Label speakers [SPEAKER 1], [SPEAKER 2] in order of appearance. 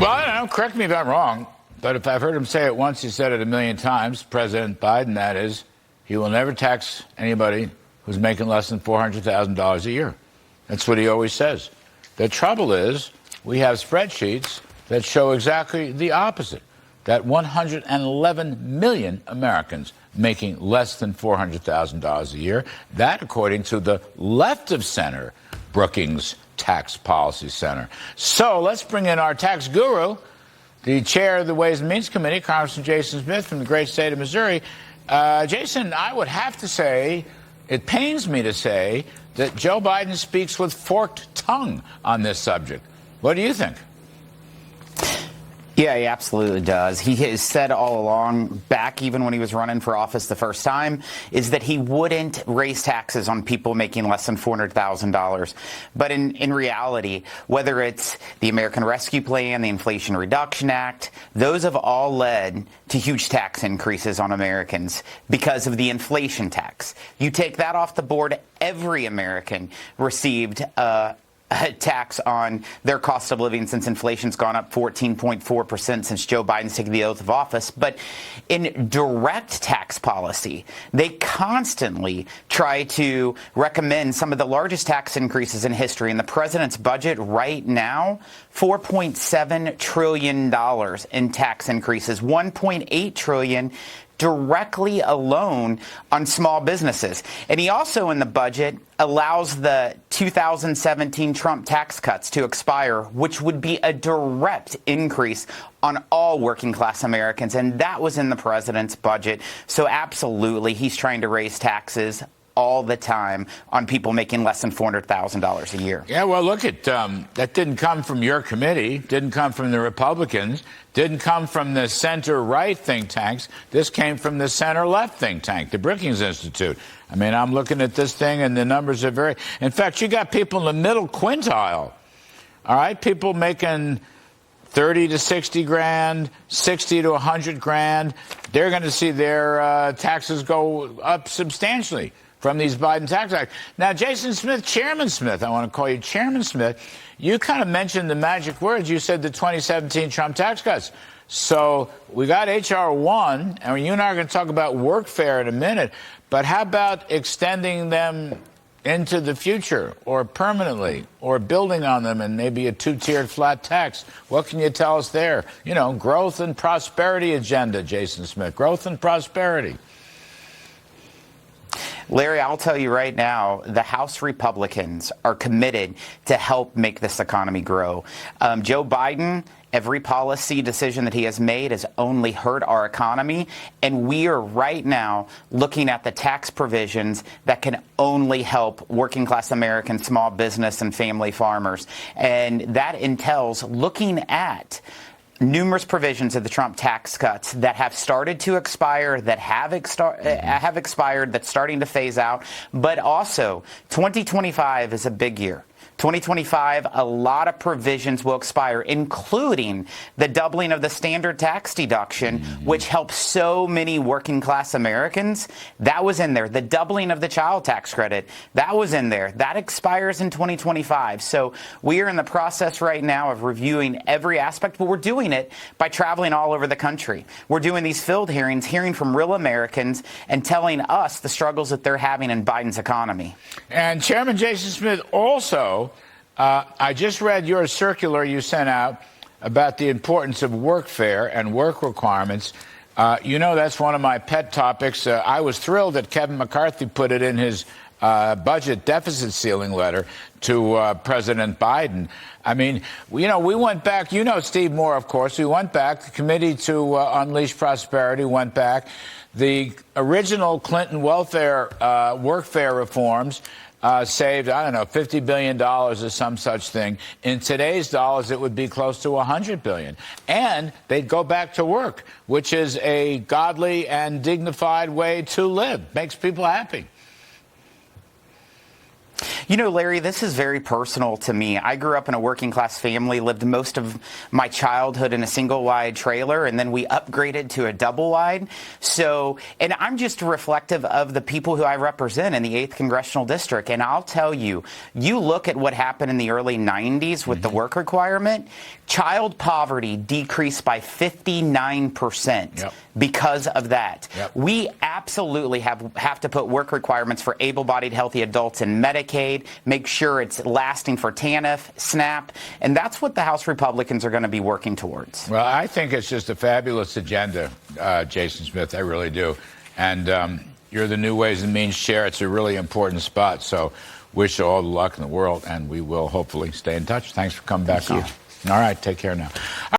[SPEAKER 1] Well, I don't know. Correct me if I'm wrong, but if I've heard him say it once, he said it a million times, President Biden, that is, he will never tax anybody who's making less than $400,000 a year. That's what he always says. The trouble is we have spreadsheets that show exactly the opposite, that 111 million Americans making less than $400,000 a year. That, according to the left of center Brookings Tax Policy Center. So let's bring in our tax guru, the chair of the Ways and Means Committee, Congressman Jason Smith from the great state of Missouri. Jason, I would have to say, it pains me to say, that Joe Biden speaks with forked tongue on this subject. What do you think?
[SPEAKER 2] Yeah, he absolutely does. He has said all along, back even when he was running for office the first time, is that he wouldn't raise taxes on people making less than $400,000. But in reality, whether it's the American Rescue Plan, the Inflation Reduction Act, those have all led to huge tax increases on Americans because of the inflation tax. You take that off the board, every American received a tax on their cost of living since inflation's gone up 14.4% since Joe Biden's taken the oath of office. But in direct tax policy, they constantly try to recommend some of the largest tax increases in history. In the president's budget right now, $4.7 trillion in tax increases, $1.8 trillion directly alone on small businesses. And he also, in the budget, allows the 2017 Trump tax cuts to expire, which would be a direct increase on all working class Americans. And that was in the president's budget. So absolutely, he's trying to raise taxes all the time on people making less than $400,000 a year.
[SPEAKER 1] Yeah, well, look at that didn't come from your committee, didn't come from the Republicans, didn't come from the center-right think tanks. This came from the center-left think tank, the Brookings Institute. I mean, I'm looking at this thing, and the numbers are very... In fact, you got people in the middle quintile, all right? People making 30 to 60 grand, 60 to 100 grand. They're going to see their taxes go up substantially from these Biden tax acts. Now, Jason Smith, Chairman Smith, I want to call you Chairman Smith, you kind of mentioned the magic words. You said the 2017 Trump tax cuts. So we got H.R. 1, and you and I are going to talk about workfare in a minute, but how about extending them into the future or permanently or building on them and maybe a two-tiered flat tax? What can you tell us there? You know, growth and prosperity agenda, Jason Smith, growth and prosperity.
[SPEAKER 2] Larry, I'll tell you right now, the House Republicans are committed to help make this economy grow. Joe Biden, every policy decision that he has made has only hurt our economy, and we are right now looking at the tax provisions that can only help working-class Americans, small business, and family farmers. And that entails looking at numerous provisions of the Trump tax cuts that have started to expire, that have expired, that's starting to phase out. But also, 2025 is a big year. 2025, a lot of provisions will expire, including the doubling of the standard tax deduction, which helps so many working class Americans. That was in there. The doubling of the child tax credit, that was in there. That expires in 2025. So we are in the process right now of reviewing every aspect, but we're doing it by traveling all over the country. We're doing these field hearings, hearing from real Americans and telling us the struggles that they're having in Biden's economy.
[SPEAKER 1] And Chairman Jason Smith, also, I just read your circular you sent out about the importance of workfare and work requirements. You know, that's one of my pet topics. I was thrilled that Kevin McCarthy put it in his budget deficit ceiling letter to President Biden. I mean, we went back. You know, Steve Moore, of course. We went back. The Committee to Unleash Prosperity went back. The original Clinton welfare workfare reforms saved, I don't know, $50 billion or some such thing. In today's dollars, it would be close to $100 billion. And they'd go back to work, which is a godly and dignified way to live. Makes people happy.
[SPEAKER 2] You know, Larry, this is very personal to me. I grew up in a working class family, lived most of my childhood in a single wide trailer, and then we upgraded to a double wide. So, and I'm just reflective of the people who I represent in the 8th Congressional District. And I'll tell you, you look at what happened in the early 90s with the work requirement, child poverty decreased by 59% because of that. We absolutely have to put work requirements for able-bodied healthy adults in Medicaid, make sure it's lasting for TANF, SNAP, and that's what the House Republicans are going to be working towards.
[SPEAKER 1] Well, I think it's just a fabulous agenda, Jason Smith. I really do. And you're the New Ways and Means chair. It's a really important spot. So wish you all the luck in the world, and we will hopefully stay in touch. Thanks for coming back on. All right, take care now.